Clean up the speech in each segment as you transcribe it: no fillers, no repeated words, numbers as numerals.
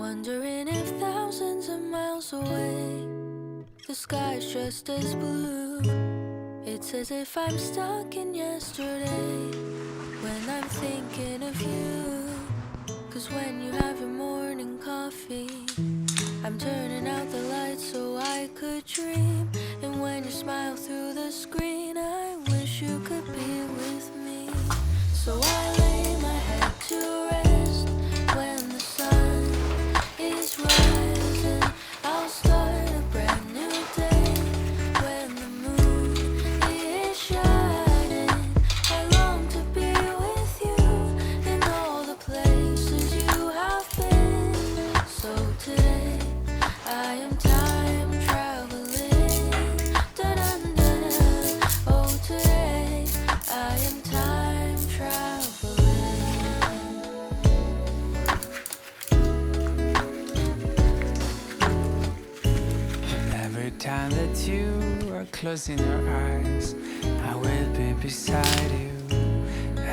Wondering if thousands of miles away the sky's just as blue. It's as if I'm stuck in yesterday when I'm thinking of you. 'Cause when you have your morning coffee, I'm turning out the lights so I could dream. And when you smile through the screen, I wish you could be with me. So I lay my head to rest when the sun is rising. I'll start a brand new day when the moon is shining. I long to be with you in all the places you have been. So today I am time traveling. Da-dun-dun-dun. Oh, today I am time traveling. And every time that you are closing your eyes, I will be beside you.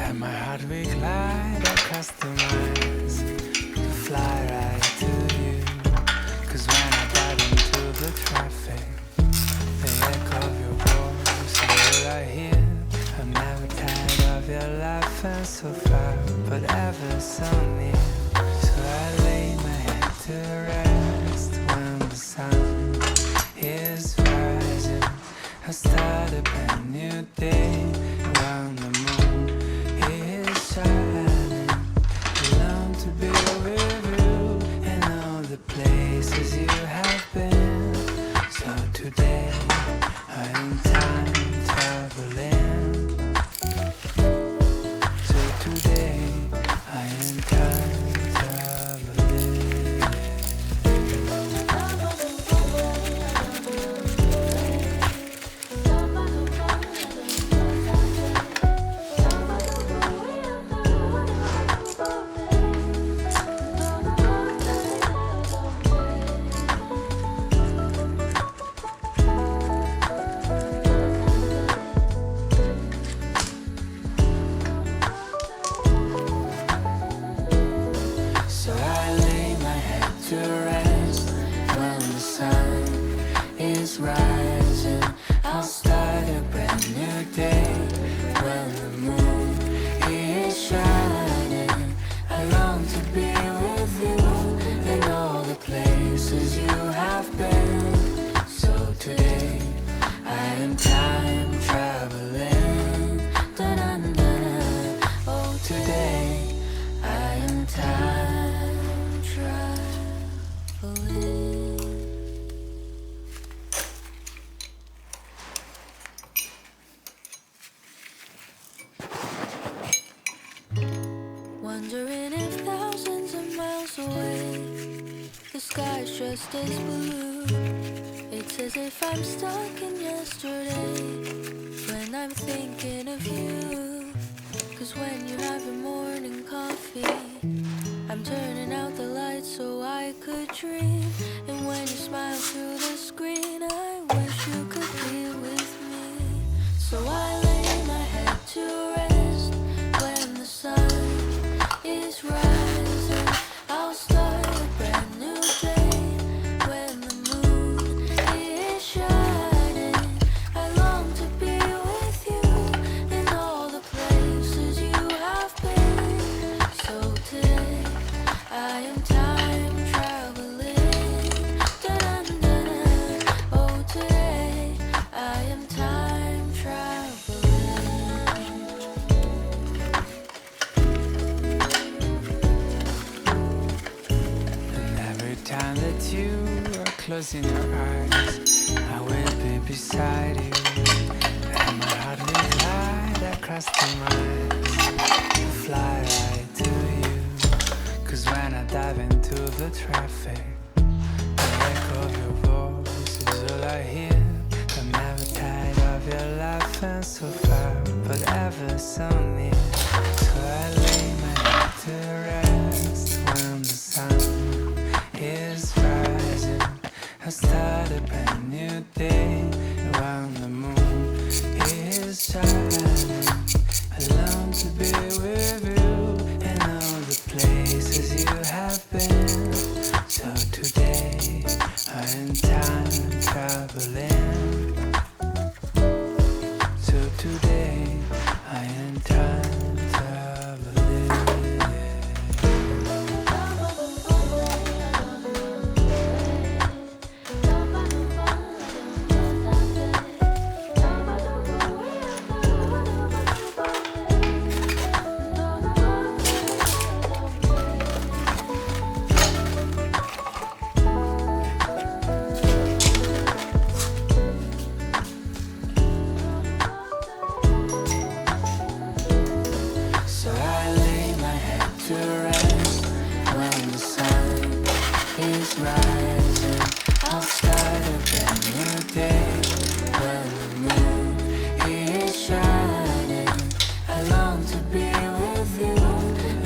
And my heart will glide across the miles to fly right to you. 'Cause when I dive into the traffic, the echo of your voice is all I hear. I'm never tired of your laughing so far, but ever so near. So I lay my head to rest when the sun is rising. I start a brand new day around the moon is shining. I long to be with you in all the places you have been. So today I am time traveling. So today I am time traveling. So I lay my head to rest when the sun is rising. I'll start a brand new day when the moon is shining. I long to be with you in all the places you have been. So today I am time traveling. Da-dun-dun. Oh, today I am time traveling. Wondering if thousands of miles away the sky's just as blue. It's as if I'm stuck in yesterday when I'm thinking of you. 'Cause when you have your morning coffee, I'm turning out the lights so I could dream. And when you smile through the screen, I wish you could be with me. So I lay my head to rest when the sun is rising. I'll start a brand new day when the moon is shining. I long to be with you in all the places you have been. So today I am time traveling. Da-dun-dun-dun. Oh, today I am time traveling. And every time that you are closing your eyes, I will be beside you. And my heart will glide across the miles to fly right to you. 'Cause when I dive into the traffic, the echo of your voice is all I hear. I'm never tired of your laughing so far, but ever so near. So I lay my head to rest when the sun is rising. I start a brand new day around the moon is shining. I long to be with you in all the places you have been. So today I am time traveling. So today I am time traveling. So I lay my head to rest when the sun is rising. I'll start a brand new day when the moon is shining. I long to be with you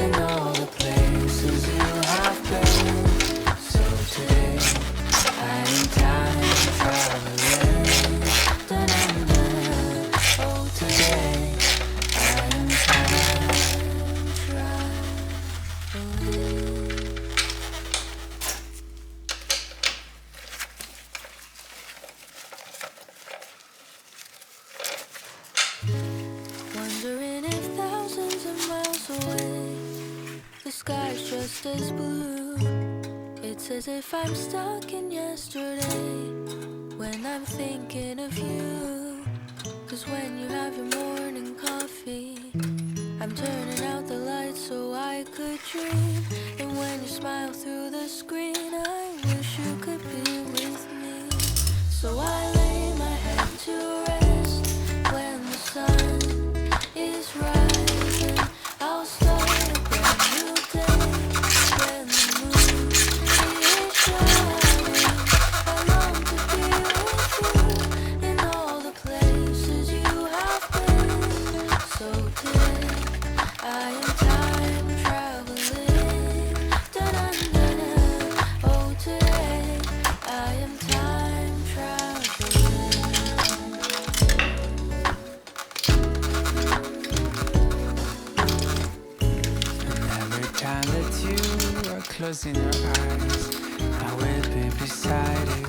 in all the places you have been. So today I am time traveling. Da-da-da-da. Oh, today I am time traveling. Wondering if thousands of miles away the sky's just as blue. It's as if I'm stuck in yesterday when I'm thinking of you. 'Cause when you have your morning coffee, I'm turning out the lights so I could dream. And when you smile through the screen, I wish you could be with me. So I lay my head to rest when the sun is rising. I'll start a brand new day when the moon is shining. I long to be with you in all the places you have been. So today I am time traveling. Da-da-da-da. Oh, today I am time traveling. And every time that you are closing your eyes, I will be beside you.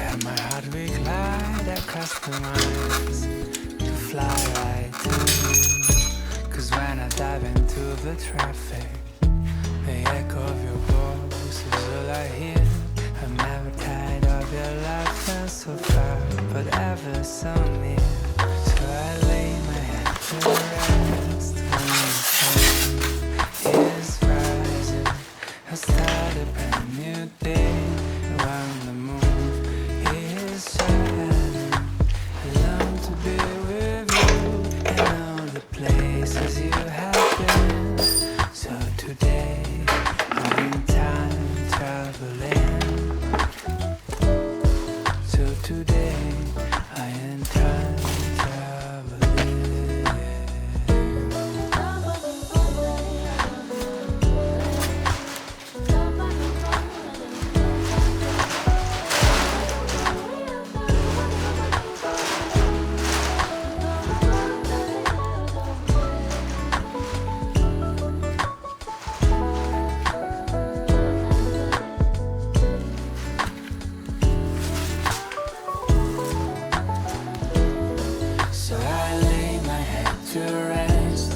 And my heart will glide across the miles to fly right to you. 'Cause when I dive into the traffic, the echo of your voice is all I hear. I'm never tired of your laughter so far, but ever so near. So I lay my head to rest when the sun is rising. I start a brand new day when the moon is shining. I long to be with you in all the places you have been. So today I'm time traveling. So today I am time traveling. So I lay my head to rest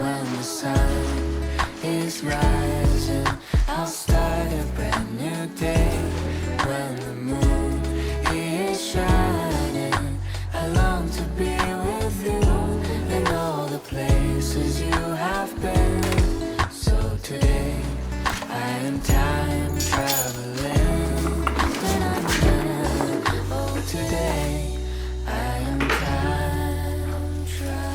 when the sun is rising. I'll start a brand new day when the moon is shining. I long to be with you in all the places you have been. So today I am time traveling. Da-da-da-da. Oh, today I am time traveling.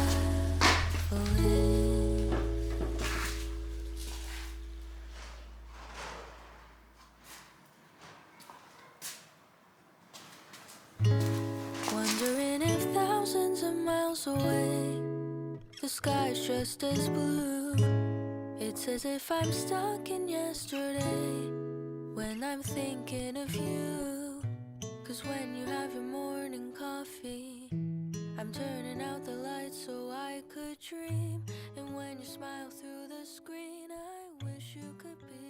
Wondering if thousands of miles away the sky's just as blue. It's as if I'm stuck in yesterday when I'm thinking of you. 'Cause when you have your morning coffee, I'm turning out the lights so I could dream. And when you smile through the screen, I wish you could be